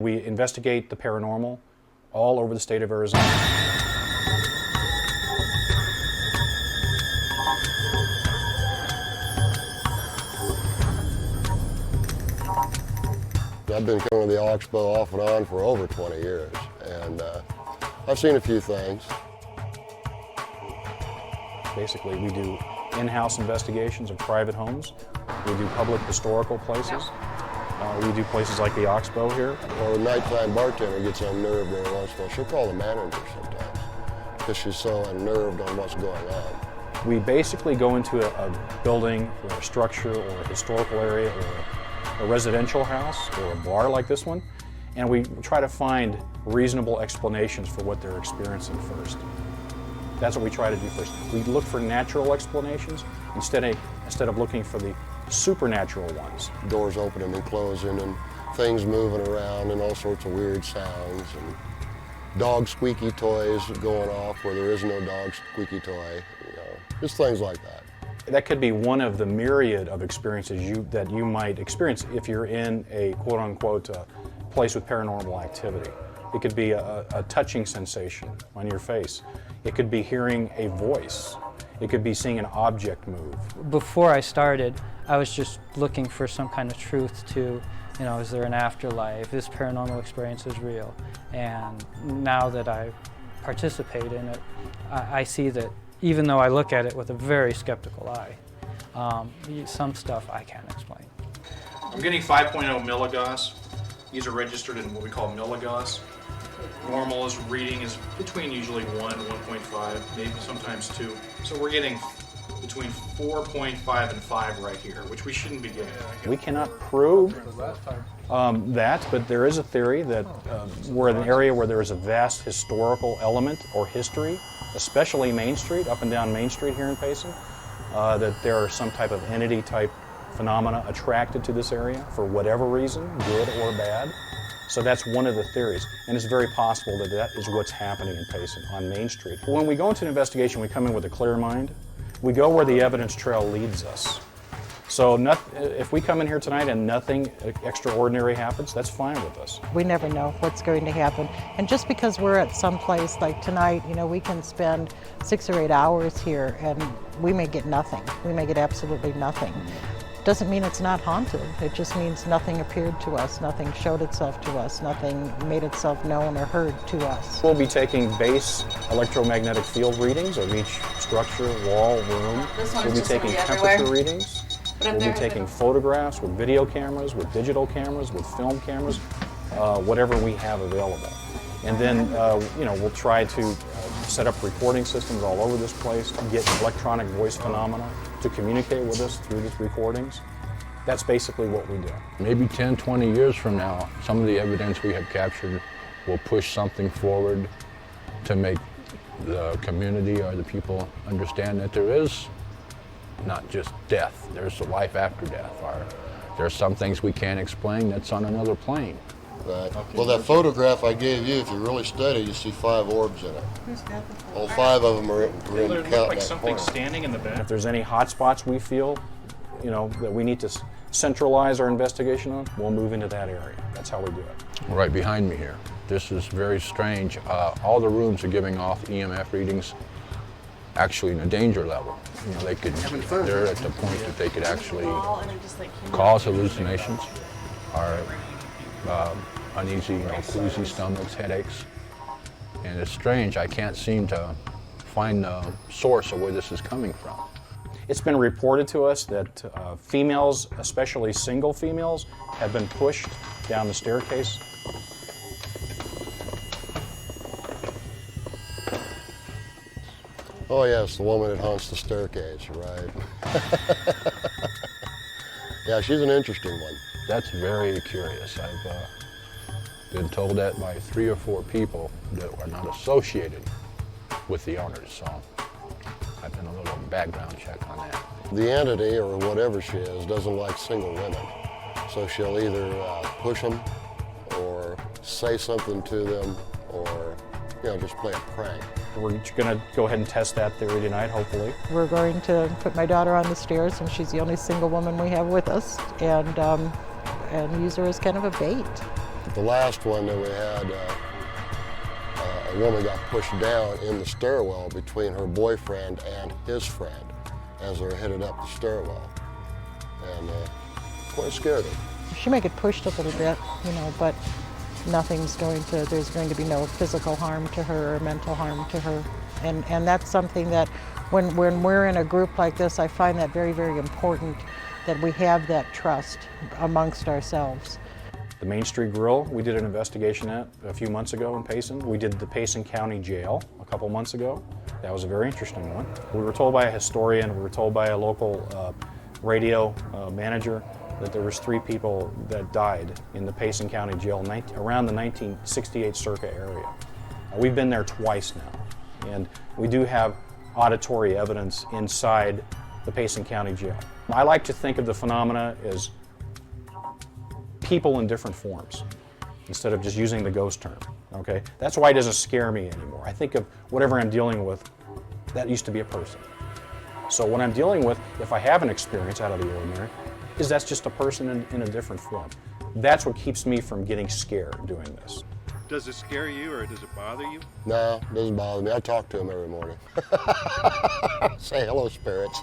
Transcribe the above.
We investigate the paranormal all over the state of Arizona. I've been coming to the Oxbow off and on for over 20 years, and I've seen a few things. Basically, we do in-house investigations of private homes. We do public historical places. We do places like the Oxbow here. Or a nighttime bartender gets unnerved every once in a while. She'll call the manager sometimes because she's so unnerved on what's going on. We basically go into a building or a structure or a historical area or a residential house or a bar like this one, and we try to find reasonable explanations for what they're experiencing first. That's what we try to do first. We look for natural explanations instead of looking for the supernatural ones. Doors opening and closing and things moving around and all sorts of weird sounds and dog squeaky toys going off where there is no dog squeaky toy, just things like that. That could be one of the myriad of experiences that you might experience if you're in a quote-unquote place with paranormal activity. It could be a touching sensation on your face. It could be hearing a voice. It could be seeing an object move. Before I started, I was just looking for some kind of truth to, is there an afterlife? This paranormal experience is real. And now that I participate in it, I see that even though I look at it with a very skeptical eye, some stuff I can't explain. I'm getting 5.0 milligauss. These are registered in what we call milligauss. Normal reading is between usually 1, 1.5, maybe sometimes 2. So we're getting between 4.5 and 5 right here, which we shouldn't be getting. We cannot prove that, but there is a theory that we're in an area where there is a vast historical element or history, especially Main Street, up and down Main Street here in Payson, that there are some type of entity-type phenomena attracted to this area for whatever reason, good or bad. So that's one of the theories, and it's very possible that that is what's happening in Payson on Main Street. When we go into an investigation, we come in with a clear mind. We go where the evidence trail leads us. So if we come in here tonight and nothing extraordinary happens, that's fine with us. We never know what's going to happen. And just because we're at some place like tonight, we can spend 6 or 8 hours here and we may get nothing. We may get absolutely nothing. Doesn't mean it's not haunted. It just means nothing appeared to us, nothing showed itself to us, nothing made itself known or heard to us. We'll be taking base electromagnetic field readings of each structure, wall, room. We'll be taking temperature readings. We'll be taking photographs with video cameras, with digital cameras, with film cameras, whatever we have available. And then, we'll try to set up recording systems all over this place, get electronic voice phenomena to communicate with us through these recordings. That's basically what we do. Maybe 10, 20 years from now, some of the evidence we have captured will push something forward to make the community or the people understand that there is not just death, there's a life after death, or there's some things we can't explain that's on another plane. Right. Well, that photograph I gave you, if you really study, you see 5 orbs in it. All 5 of them are in It looks like something standing in the back. If there's any hot spots we feel, that we need to centralize our investigation on, we'll move into that area. That's how we do it. Right behind me here. This is very strange. All the rooms are giving off EMF readings actually in a danger level. They're at the point that they could actually cause hallucinations or uneasy, queasy stomachs, headaches. And it's strange, I can't seem to find the source of where this is coming from. It's been reported to us that females, especially single females, have been pushed down the staircase. Oh yes, the woman that haunts the staircase, right? Yeah, she's an interesting one. That's very curious. I've been told that by 3 or 4 people that are not associated with the owners, so I've done a little background check on that. The entity, or whatever she is, doesn't like single women. So she'll either push them, or say something to them, or just play a prank. We're going to go ahead and test that theory tonight, hopefully. We're going to put my daughter on the stairs, and she's the only single woman we have with us, and use her as kind of a bait. the last one that we had, a woman got pushed down in the stairwell between her boyfriend and his friend as they're headed up the stairwell. And quite scared her. She may get pushed a little bit, you know, but there's going to be no physical harm to her or mental harm to her. And that's something that when we're in a group like this, I find that very, very important that we have that trust amongst ourselves. The Main Street Grill, we did an investigation at a few months ago in Payson. We did the Payson County Jail a couple months ago. That was a very interesting one. We were told by a historian, we were told by a local radio manager that there was 3 people that died in the Payson County Jail around the 1968 circa area. We've been there twice now, and we do have auditory evidence inside the Payson County Jail. I like to think of the phenomena as people in different forms instead of just using the ghost term, okay? That's why it doesn't scare me anymore. I think of whatever I'm dealing with, that used to be a person. So what I'm dealing with, if I have an experience out of the ordinary, is that's just a person in a different form. That's what keeps me from getting scared doing this. Does it scare you or does it bother you? No, it doesn't bother me. I talk to them every morning. Say hello, spirits.